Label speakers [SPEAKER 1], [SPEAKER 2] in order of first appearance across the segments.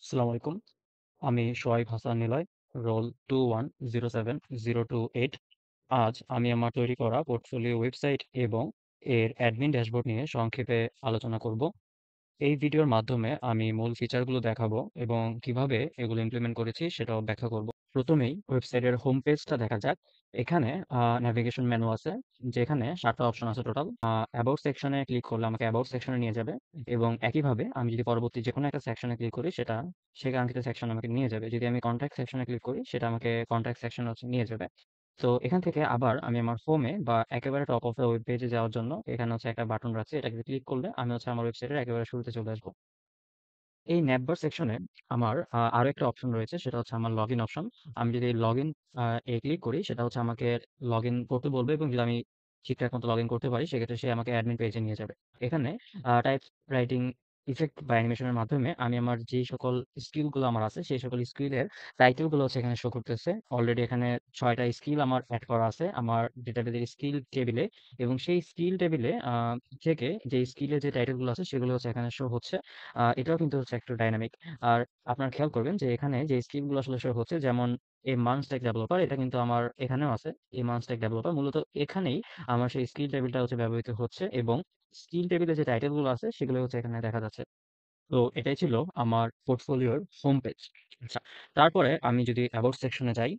[SPEAKER 1] আসসালামু আলাইকুম। আমি সোহাইব হাসান নিলয়, রোল 21070228। আজ আমি আমার তৈরি করা পোর্টফোলিও ওয়েবসাইট এবং এর অ্যাডমিন ড্যাশবোর্ড নিয়ে সংক্ষেপে আলোচনা করব। এই ভিডিওর মাধ্যমে আমি মূল ফিচারগুলো দেখাবো এবং কিভাবে এগুলো ইমপ্লিমেন্ট করেছি সেটাও ব্যাখ্যা করব। প্রথমেই ওয়েবসাইটের হোম পেজটা দেখা যাক। এখানে ন্যাভিগেশন মেনু আছে, যেখানে ৭টা অপশন আছে টোটাল। অ্যাবাউট সেকশনে ক্লিক করলে আমাকে অ্যাবাউট সেকশনে নিয়ে যাবে এবং একইভাবে আমি যদি পরবর্তী যেকোনো একটা সেকশনে ক্লিক করি সেটা সেই কাঙ্ক্ষিত সেকশনে আমাকে নিয়ে যাবে। যদি আমি কনট্যাক্ট সেকশনে ক্লিক করি সেটা আমাকে কনট্যাক্ট সেকশনে নিয়ে যাবে। তো এখান থেকে আবার আমি আমার হোমে বা একেবারে টপ অফ দ্য ওয়েব পেজে যাওয়ার জন্য এখানে একটা বাটন রাখছি। এটাকে ক্লিক করলে আমি আমার ওয়েবসাইটের একেবারে শুরুতে চলে আসবো। এই নেটবার সেকশনে আমার আরো একটা অপশন রয়েছে, সেটা হচ্ছে আমার লগইন অপশন। আমি যদি লগইন এ ক্লিক করি সেটা আমাকে লগইন করতে বলবে এবং যদি আমি ঠিকঠাক মতো লগইন করতে পারি সেক্ষেত্রে সে আমাকে অ্যাডমিন পেজে নিয়ে যাবে। এখানে টাইপ রাইটিং ইফেক্ট বা অ্যানিমেশনের মাধ্যমে আমি আমার যে সকল স্কিল গুলো আমার আছে সেই সকল স্কিলের টাইটেল গুলো এখানে শো করতেছে। অলরেডি এখানে ৬টা স্কিল আমার অ্যাড করা আছে আমার ডেটাবেজের স্কিল টেবিলে, এবং সেই স্কিল টেবিলে থেকে যে স্কিলের যে টাইটেল গুলো আছে সেগুলো এখানে শো হচ্ছে। এটাও কিন্তু একটু ডাইনামিক। আর আপনারা খেয়াল করবেন যে এখানে যে স্কিলগুলো আসলে শো হচ্ছে, যেমন মাল্ট স্ট্যাক ডেভেলপার, এটা কিন্তু আমার এখানেও আছে। মাল্ট স্ট্যাক ডেভেলপার মূলত এখানেই আমার সেই স্কিল টেবিলটা ব্যবহৃত হচ্ছে এবং স্কিল টেবিলে যে টাইটেল গুলো আছে সেগুলো এখানে দেখা যাচ্ছে। তো এটাই ছিল আমার পোর্টফোলিওর হোম পেজ। আচ্ছা, তারপরে আমি যদি অ্যাবাউট সেকশনে যাই,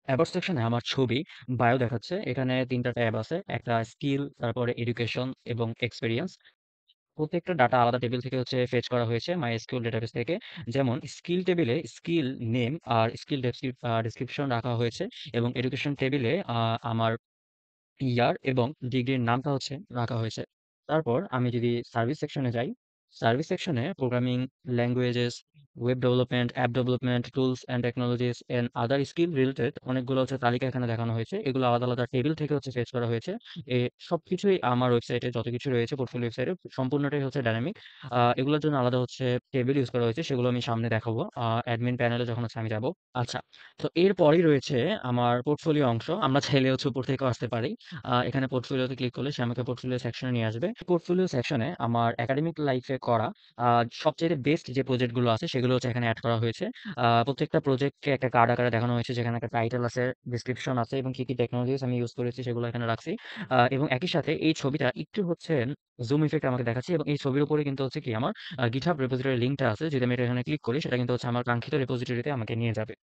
[SPEAKER 1] অ্যাবাউট সেকশনে আমার ছবি, বায়ো দেখাচ্ছে। এখানে ৩টা ট্যাব আছে, একটা স্কিল, তারপরে এডুকেশন এবং এক্সপেরিয়েন্স। প্রত্যেকটা ডাটা আলাদা টেবিল থেকে ফেচ করা হয়েছে MySQL ডেটাবেস থেকে। যেমন স্কিল টেবিলে স্কিল নেম আর স্কিল ডেসক্রিপশন রাখা হয়েছে, এবং এডুকেশন টেবিলে আমার ইয়ার এবং ডিগ্রির নামটা রাখা হয়েছে। তারপর আমি যদি সার্ভিস সেকশনে যাই, সার্ভিস সেকশনে programming languages, web development, app development, tools and technologies and other skill related অনেকগুলো তালিকা এখানে দেখানো হয়েছে। এগুলো আলাদা আলাদা টেবিল থেকে ফেচ করা হয়েছে। সবকিছুই আমার ওয়েবসাইটে যত কিছু রয়েছে পোর্টফোলিও ওয়েবসাইটে সম্পূর্ণটাই ডাইনামিক। এগুলোর জন্য আলাদা টেবিল ইউজ করা হয়েছে, সেগুলো আমি সামনে দেখাবো অ্যাডমিন প্যানেলে যখন আমি যাব। আচ্ছা, তো এরপরই রয়েছে আমার পোর্টফোলিও অংশ। আমরা চাইলে উপর থেকেও আসতে পারি। এখানে পোর্টফোলিওতে ক্লিক করলে সে আমাকে পোর্টফোলিও সেকশনে নিয়ে আসবে। পোর্টফোলিও সেকশনে আমার একাডেমিক লাইফে করা সবচেয়ে বেস্ট যে প্রজেক্ট গুলো আছে সেগুলো এখানে অ্যাড করা হয়েছে। প্রত্যেকটা প্রজেক্টকে একটা কার্ড আকারে দেখানো হয়েছে, যেখানে একটা টাইটেল আছে, ডেসক্রিপশন আছে এবং কি কি টেকনোলজিস আমি ইউজ করেছি সেগুলো এখানে রাখছি। এবং একই সাথে এই ছবিটা একটু জুম ইফেক্ট আমাকে দেখাচ্ছি, এবং এই ছবির উপরে কিন্তু কি আমার GitHub রেপোজিটরি লিঙ্কটা আছে। যদি আমি এটা এখানে ক্লিক করি সেটা কিন্তু আমার কাঙ্ক্ষিত রেপোজিটরিতে আমাকে নিয়ে যাবে।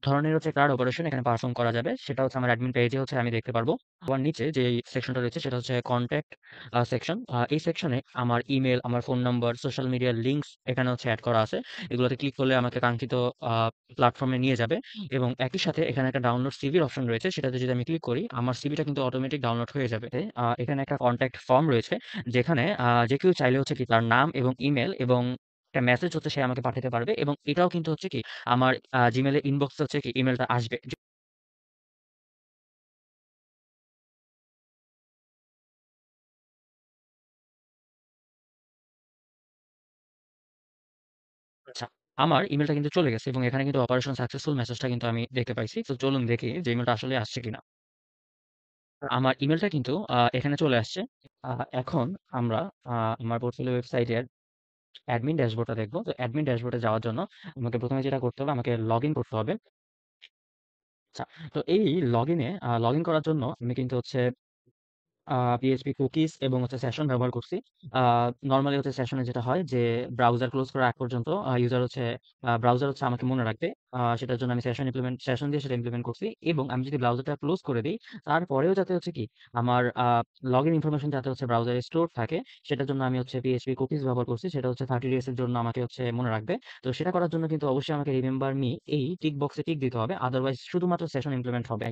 [SPEAKER 1] ধরনের ক্লাউড অপারেশন এখানে পারফর্ম করা যাবে, সেটা আমার অ্যাডমিন পেজে আমি দেখতে পারবো। আবার নিচে যে সেকশনটা রয়েছে সেটা কন্ট্যাক্ট সেকশন। এই সেকশনে আমার ইমেল, আমার ফোন নাম্বার, সোশ্যাল মিডিয়ার লিঙ্কস এখানে অ্যাড করা আছে। এগুলোতে ক্লিক করলে আমাকে কাঙ্ক্ষিত প্ল্যাটফর্মে নিয়ে যাবে, এবং একই সাথে এখানে একটা ডাউনলোড সিভির অপশন রয়েছে, সেটাতে যদি আমি ক্লিক করি আমার সিভিটা কিন্তু অটোমেটিক ডাউনলোড হয়ে যাবে। এখানে একটা কন্ট্যাক্ট ফর্ম রয়েছে, যেখানে যে কেউ চাইলে কি তার নাম এবং ইমেল এবং একটা মেসেজ সে আমাকে পাঠাতে পারবে, এবং এটাও কিন্তু কি আমার Gmail এর ইনবক্সে কি ইমেইলটা আসবে। আচ্ছা, আমার ইমেইলটা কিন্তু চলে গেছে এবং এখানে কিন্তু অপারেশন সাকসেসফুল মেসেজটা কিন্তু আমি দেখতে পাইছি। তো চলুন দেখি যে ইমেইলটা আসলে আসছে কিনা। আমার ইমেইলটা কিন্তু এখানে চলে আসছে। আ এখন আমরা আমার পোর্টফোলিও ওয়েবসাইটের অ্যাডমিন ড্যাশবোর্ডটা দেখব। তো অ্যাডমিন ড্যাশবোর্ডে যাওয়ার জন্য আমাকে ১ম এ যেটা করতে হবে, আমাকে লগইন করতে হবে। আচ্ছা, তো এই লগইন করার জন্য আমি কিন্তু PHP কুকিজ এবং সেশন ব্যবহার করছি। আ নরমালি সেশনে যেটা হয় যে ব্রাউজার ক্লোজ করার আগ পর্যন্ত ইউজার ব্রাউজার আমাকে মনে রাখবে। সেটার জন্য আমি সেশন দিয়ে সেটা ইমপ্লিমেন্ট করছি, এবং আমি যদি ব্রাউজারটা ক্লোজ করে দেই, তারপরেও যাতে কি আমার লগইন ইনফরমেশন যাতে ব্রাউজারে স্টোর থাকে, সেটার জন্য আমি PHP কুকিজ ব্যবহার করছি। সেটা 30 ডেজ এর জন্য আমাকে মনে রাখবে। তো সেটা করার জন্য কিন্তু অবশ্যই আমাকে রিমেম্বার মি এই টিক বক্সে টিক দিতে হবে। আদারওয়াইজ শুধুমাত্র সেশন ইমপ্লিমেন্ট হবে।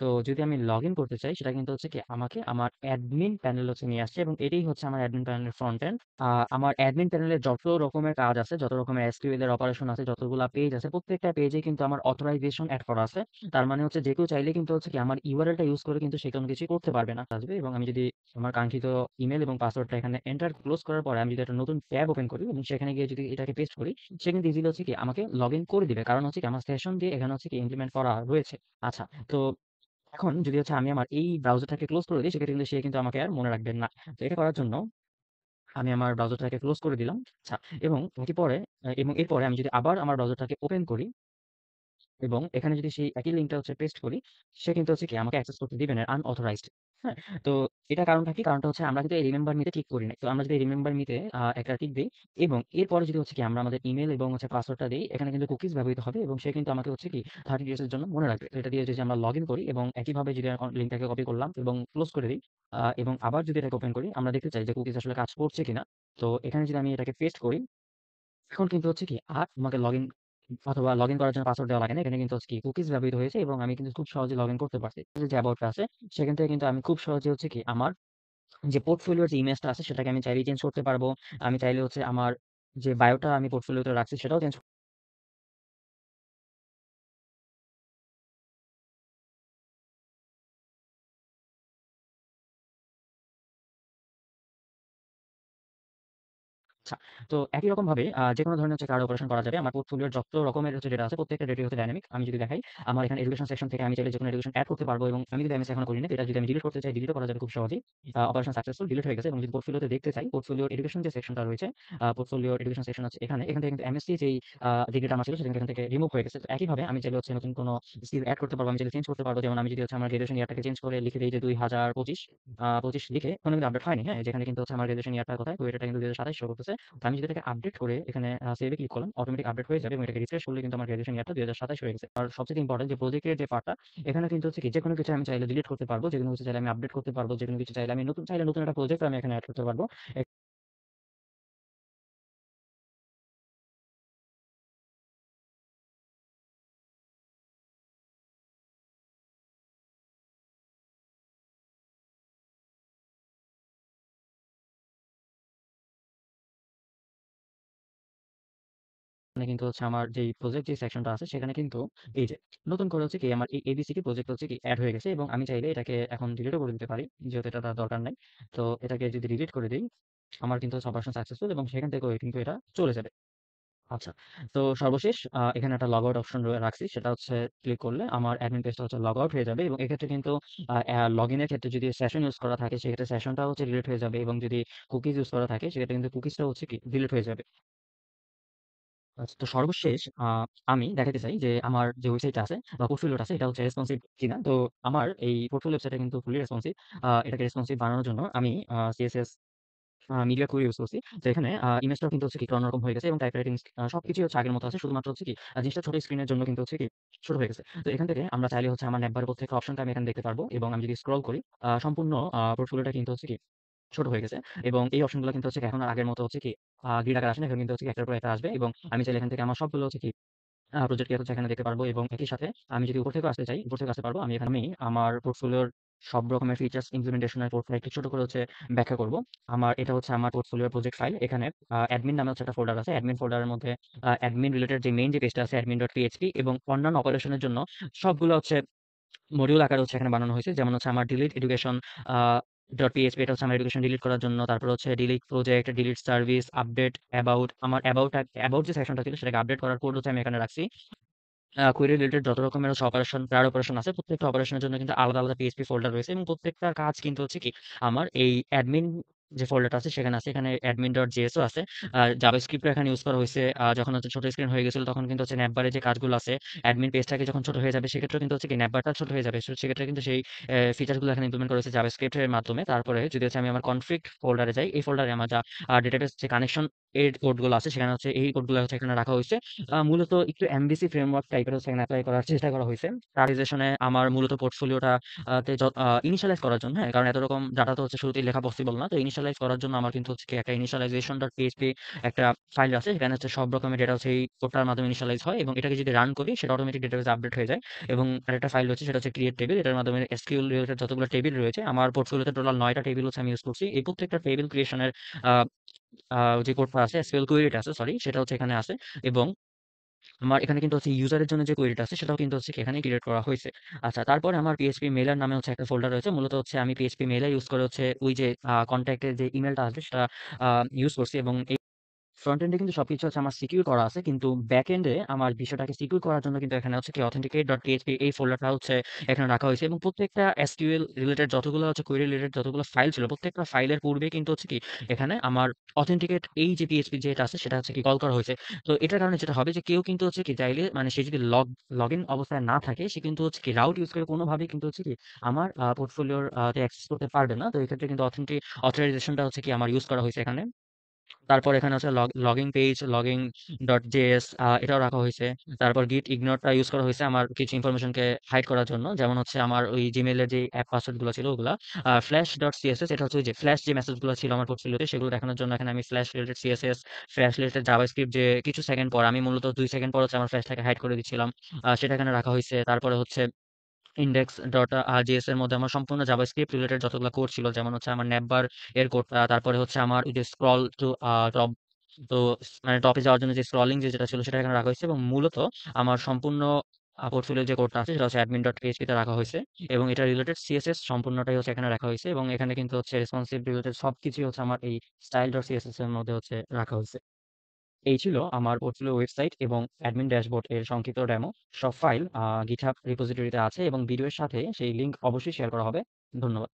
[SPEAKER 1] তো যদি আমি লগইন করতে চাই সেটা কিন্তু কি আমাকে আমার অ্যাডমিন প্যানেল নিয়ে আসছে, এবং এটাই আমার অ্যাডমিন প্যানেলের ফ্রন্ট এন্ড। আমার অ্যাডমিন প্যানেলে যত রকমের কাজ আছে, যত রকমের এসকিউএল এর অপারেশন আছে, যতগুলা পেজ আছে, প্রত্যেকটা পেজে কিন্তু আমার অথরাইজেশন এড করা আছে। তার মানে যে কেউ চাইলে কিন্তু কি আমার ইউআরএলটা ইউজ করে কিন্তু সে কোনো কিছু করতে পারবে না আসবে। এবং আমি যদি আমার কাঙ্ক্ষিত ইমেল এবং পাসওয়ার্ডটা এখানে এন্টার ক্লোজ করার পরে আমি যদি একটা নতুন ট্যাব ওপেন করি এবং সেখানে গিয়ে যদি এটাকে পেস্ট করি, সে কিন্তু ইজিলি কি আমাকে লগইন করে দিবে, কারণ কি আমার সেশন দিয়ে এখানে কি ইমপ্লিমেন্ট করা রয়েছে। আচ্ছা, তো এখন যদি আমি আমার এই ব্রাউজারটাকে ক্লোজ করে দিই, সেক্ষেত্রে কিন্তু সে কিন্তু আমাকে আর মনে রাখবেন না। তো এটা করার জন্য আমি আমার ব্রাউজারটাকে ক্লোজ করে দিলাম। আচ্ছা, এবং এবং এরপরে আমি যদি আবার আমার ব্রাউজারটাকে ওপেন করি এবং এখানে যদি সেই একই লিঙ্কটা পেস্ট করি, সে কিন্তু কি আমাকে অ্যাক্সেস করতে দিবে না, আনঅথরাইজড। হ্যাঁ? তো এটা কারণটা কি? কারণটা হচ্ছে আমরা কিন্তু এই রিমেম্বার মিতে ঠিক করি নাই। তো আমরা যদি এই রিমেম্বার মিতে একটা টিক দেই এবং এরপরে যদি কি আমরা আমাদের ইমেইল এবং পাসওয়ার্ডটা দেই, এখানে কিন্তু কুকিজ ব্যবহৃত হবে এবং সে কিন্তু আমাকে 30 ডেজ এর জন্য মনে রাখবে। তো এটা দিয়ে যদি আমরা লগইন করি এবং একইভাবে যদি লিঙ্কটাকে কপি করলাম এবং ক্লোজ করে দেই এবং আবার যদি এটাকে ওপেন করি, আমরা দেখতে চাই যে কুকিজ আসলে কাজ করছে কিনা। তো এখানে যদি আমি এটাকে পেস্ট করি, এখন কিন্তু কি আর আমাকে লগইন অথবা লগইন করার জন্য পাসওয়ার্ড দেওয়া লাগে না। এখানে কিন্তু কি কুকিজ ব্যবহৃত হয়েছে এবং আমি কিন্তু খুব সহজে লগইন করতে পারছি। যে অ্যাবাউট টা আছে সেখান থেকে কিন্তু আমি খুব সহজে কি আমার যে পোর্টফোলিওর যে ইমেজটা আছে সেটাকে আমি চাইলেই চেঞ্জ করতে পারবো। আমি চাইলে আমার যে বায়োটা আমি পোর্টফোলিওতে রাখছি সেটাও চেঞ্জ। আচ্ছা। তো একই রকমভাবে যেকোনো ধরনের ক্লাউড অপারেশন করা যাবে। আমার পোর্টফোলিওর যত রকমের ডেটা আছে প্রত্যেকটা ডেটাই ডায়নামিক। আমি যদি দেখাই, আমার এখানে এডুকেশন সেকশন থেকে আমি চাইলে যেকোনো এডুকেশন এড করতে পারবো এবং আমি যদি এমএসসি এখনো করি নাই, তো এটা যদি আমি ডিলিট করতে চাই, ডিলিটও করা যাবে খুব সহজেই। অপারেশন সাকসেসফুল, ডিলিট হয়ে গেছে এবং যদি পোর্টফোলিওতে দেখতে চাই, পোর্টফোলিওর এডুকেশন যে সেকশনটা রয়েছে, পোর্টফোলিওর এডুকেশন সেকশন আছে এখানে। এখান থেকে কিন্তু এমএসসি যেই ডিগ্রিটা আমার ছিল সেটা এখান থেকে রিমুভ হয়ে গেছে। তো একইভাবে আমি চাইলে নতুন কোনো স্কিল এড করতে পারবো, আমি চাইলে চেঞ্জ করতে পারবো। যেমন আমি যদি আমার গ্র্যাজুয়েশন ইয়ারটাকে চেঞ্জ করে লিখে দেই যে 2025 25 লিখে এখনো কিন্তু আপডেট হয়নি, হ্যাঁ? যেখানে কিন্তু আমার গ্র্যাজুয়েশন ইয়ারটা কোথায়? তো এটা কিন্তু 2027 শো করতেছে। তো আমি যদি এটাকে আপডেট করে এখানে সেভ এ ক্লিক করলাম, অটোমেটিক আপডেট হয়ে যাবে এবং এটাকে রিফ্রেশ করলে কিন্তু আমার গ্র্যাজুয়েশন ইয়ারটা 2027 হয়ে গেছে। আর সবচেয়ে ইম্পর্টেন্ট যে প্রজেক্টের যে পার্টটা, এখানে কিন্তু কি যেকোনো কিছু আমি চাইলে ডিলিট করতে পারবো, যেকোনো কিছু চাইলে আমি আপডেট করতে পারবো, যেকোনো কিছু চাইলে আমি নতুন একটা প্রজেক্ট আমি এখানে এড করতে পারবো। এখানে কিন্তু আমার যেই প্রজেক্ট যে সেকশনটা আছে সেখানে কিন্তু এই যে নতুন করে কি আমার এই এবিসিডি প্রজেক্ট কি এড হয়ে গেছে এবং আমি চাইলে এটাকে এখন ডিলিটও করে দিতে পারি, যেহেতু এটা তার দরকার নাই। তো এটাকে যদি ডিলিট করে দিই, আমার কিন্তু অপারেশন সাকসেসফুল এবং সেখান থেকেও কিন্তু এটা চলে যাবে। আচ্ছা। তো সর্বশেষ এখানে একটা লগ আউট অপশন রাখছি। সেটা ক্লিক করলে আমার অ্যাডমিন পেজটা লগ আউট হয়ে যাবে এবং এক্ষেত্রে কিন্তু লগইনের ক্ষেত্রে যদি সেশন ইউজ করা থাকে সেক্ষেত্রে সেশনটাও ডিলিট হয়ে যাবে এবং যদি কুকিজ ইউজ করা থাকে সেক্ষেত্রে কিন্তু কুকিজটাও কি ডিলিট হয়ে যাবে। আচ্ছা, তো সর্বশেষ আমি দেখাতে চাই যে আমার যে ওয়েবসাইটটা আছে বা পোর্টফোলিওটা আছে এটা রেসপন্সিভ কিনা। তো আমার এই পোর্টফোলিও ওয়েবসাইটটা কিন্তু ফুললি রেসপন্সিভ। এটাকে রেসপন্সিভ বানানোর জন্য আমি সিএসএস মিডিয়া কুইরি ইউজ করছি। তো এখানে ইমেজটাও কিন্তু একটু অন্যরকম হয়ে গেছে এবং টাইপ রাইটিং সবকিছুই আগের মতো আছে। শুধুমাত্র জিনিসটা ছোট স্ক্রিনের জন্য কিন্তু ছোট হয়ে গেছে। তো এখান থেকে আমরা চাইলে আমার নেটবারের প্রত্যেকটা অপশনটা আমি এখানে দেখতে পারবো এবং আমি যদি স্ক্রল করি সম্পূর্ণ পোর্টফোলিওটা কিন্তু ছোট হয়ে গেছে এবং এই অপশনগুলো কিন্তু এখন আর আগের মতো গ্রিড আকারে আসে না। এখন কিন্তু একটার পর একটা আসবে এবং আমি চাইলে এখান থেকে আমার সবগুলো প্রজেক্ট এখানে দেখতে পারবো এবং একই সাথে আমি যদি উপর থেকেও আসতে চাই, উপর থেকে আসতে পারবো। আমি আমার পোর্টফোলিওর সব রকমের ফিচার্স ইমপ্লিমেন্টেশন এর প্রোফাইল একটু ছোট করে ব্যাখ্যা করব। এটা আমার পোর্টফোলিওর প্রজেক্ট ফাইল। এখানে অ্যাডমিন নামে একটা ফোল্ডার আছে। অ্যাডমিন ফোল্ডারের মধ্যে অ্যাডমিন রিলেটেড যে মেইন যে পেজটা আছে admin.php এবং অন্যান্য অপারেশনের জন্য সবগুলো মডিউল আকারে এখানে বানানো হয়েছে। যেমন আমার ডিলিট এডুকেশন আ .php, এটা আমার এডুকেশন ডিলিট করার জন্য। তারপর delete project, delete service, update, about. আমার অ্যাবাউট যে সেকশনটা ছিল সেটাকে আপডেট করার কোড আমি এখানে রাখছি। কোয়েরি রিলেটেড যত রকমের অপারেশন, ক্লাউড অপারেশন আছে প্রত্যেকটা অপারেশনের জন্য কিন্তু আলাদা, আলাদা পিএইচপি ফোল্ডার রয়েছে এবং প্রত্যেকটার কাজ কিন্তু কি আমার এই অ্যাডমিন যে ফোল্ডারটা আছে সেখানে আছে। এখানে admin.js ও আছে। জাভাস্ক্রিপ্ট এখানে ইউজ করা হইছে। যখন ছোট স্ক্রিন হয়ে গেছিল তখন কিন্তু ন্যাপবারে যে কাজগুলো আছে, অ্যাডমিন পেজটাকে যখন ছোট হয়ে যাবে সেক্ষেত্রেও কিন্তু কি ন্যাপবারটা ছোট হয়ে যাবে। সেক্ষেত্রে কিন্তু সেই ফিচার গুলো এখানে ইমপ্লিমেন্ট করা হয়েছে জাভাস্ক্রিপ্ট এর মাধ্যমে। তারপরে যদি আমি আমার কনফিগ ফোল্ডারে যাই, এই ফোল্ডারে আমার যা ডেটাবেস যে কানেকশন এর কোডগুলো আছে সেখানে এই কোডগুলো এখানে রাখা হয়েছে। মূলত একটু এমভিসি ফ্রেমওয়ার্ক টাইপের এখানে এপ্লাই করার চেষ্টা করা হয়েছে। প্রায়োরিটাইজেশনে আমার মূলত পোর্টফোলিওটা ইনিশিয়ালাইজ করার জন্য, হ্যাঁ? কারণ এত রকম ডাটা তো শুরুতেই লেখা পসিবল না। তো ইনিশিয়ালাইজ করার জন্য আমার কিন্তু কি একটা initialization.php একটা ফাইল আছে। এখানে সব রকমের ডেটা এই কোডটার মাধ্যমে ইনিশিয়ালাইজ হয় এবং এটাকে যদি রান করি সেটা অটোমেটিক ডেটাবেসে আপডেট হয়ে যায়। এবং আরেকটা ফাইল রয়েছে সেটা ক্রিয়েট টেবিল। এটার মাধ্যমে এসকিউএল রিলেটেড যতগুলো টেবিল রয়েছে, আমার পোর্টফোলিওতে টোটাল ৯ টা টেবিল আমি ইউজ করছি। এই প্রত্যেকটা টেবিল ক্রিয়েশনের আ আ যে কোডটা আছে, এসকিউএল কোয়েরিটা আছে, সরি, সেটা এখানে আছে এবং আমার এখানে কিন্তু ইউজারের জন্য যে কোয়েরিটা আছে সেটাও কিন্তু এখানে ক্রিয়েট করা হয়েছে। আচ্ছা, তারপরে আমার পিএইচপি মেইলার নামে একটা ফোল্ডার রয়েছে। মূলত আমি পিএইচপি মেইলার ইউজ করে ওই যে কনট্যাক্ট এর যে ইমেইলটা আসবে সেটা ইউজ করছি এবং ফ্রন্ট এন্ডে কিন্তু সবকিছু হচ্ছে আমার সিকিউর করা আছে। কিন্তু ব্যাক এন্ডে আমার বিষয়টাকে সিকিউর করার জন্য কিন্তু এখানে হচ্ছে কি authenticate.php এই ফোল্ডারটা হচ্ছে এখানে রাখা হইছে এবং প্রত্যেকটা SQL রিলেটেড যতগুলো হচ্ছে কোয়েরি রিলেটেড যতগুলো ফাইল ছিল, প্রত্যেকটা ফাইলের পূর্বে কিন্তু হচ্ছে কি এখানে আমার authenticate এই যে PHP যেটা আছে সেটা হচ্ছে কি কল করা হইছে। তো এটার কারণে যেটা হবে যে কেউ কিন্তু হচ্ছে কি চাইলে মানে সে যদি লগইন অবস্থায় না থাকে সে কিন্তু হচ্ছে কি রাউট ইউজ করে কোনোভাবেই কিন্তু হচ্ছে কি আমার পোর্টফোলিওর তে অ্যাক্সেস করতে পারবে না। তো এক্ষেত্রে কিন্তু অথরাইজেশনটা হচ্ছে কি আমার ইউজ করা হইছে এখানে। তারপর এখানে হচ্ছে logging page, logging dot JS এটাও রাখা হয়েছে। তারপর গিট ইগনোরটা ইউজ করা হয়েছে আমার কিছু ইনফরমেশনকে হাইড করার জন্য। যেমন হচ্ছে আমার ওই জিমেইলের যে অ্যাপ পাসওয়ার্ড গুলো ছিল ওগুলা। ফ্ল্যাশ ডট সিএসএস এটা হচ্ছে ওই যে ফ্ল্যাশ যে মেসেজ গুলো ছিল আমার পোর্টফোলিওতে সেগুলো দেখানোর জন্য এখানে আমি flash related CSS, flash related JavaScript যে কিছু সেকেন্ড পর আমি মূলত ২ সেকেন্ড পর হচ্ছে আমার ফ্ল্যাশটাকে হাইড করে দিচ্ছিলাম। সেটা এখানে রাখা হইছে। তারপরে হচ্ছে ইনডেক্স ডট জেএস এর মধ্যে আমার সম্পূর্ণ জাভাস্ক্রিপ্ট রিলেটেড যতগুলো কোড ছিল যেমন হচ্ছে আমার নেভবার এর কোডটা, তারপরে হচ্ছে আমার ওই যে স্ক্রল টু টপ তো মানে টপে যাওয়ার জন্য যে স্ক্রলিং যেটা ছিল সেটা এখানে রাখা হয়েছে এবং মূলত আমার সম্পূর্ণ পোর্টফোলিও যে কোডটা আছে সেটা হচ্ছে অ্যাডমিন ডট পিএইচপি তে রাখা হয়েছে এবং এটা রিলেটেড সিএসএস সম্পূর্ণটাই হচ্ছে এখানে রাখা হয়েছে এবং এখানে কিন্তু হচ্ছে রেসপন্সিভ রিলেটেড সবকিছুই হচ্ছে আমার এই স্টাইল ডট সিএসএস এর মধ্যে হচ্ছে রাখা হয়েছে। এই ছিল আমার পোর্টফোলিও ওয়েবসাইট এবং অ্যাডমিন ড্যাশবোর্ড এর সংক্ষিপ্ত ডেমো। সব ফাইল GitHub রিপোজিটরিতে আছে এবং ভিডিওর সাথে সেই লিংক অবশ্যই শেয়ার করা হবে। ধন্যবাদ।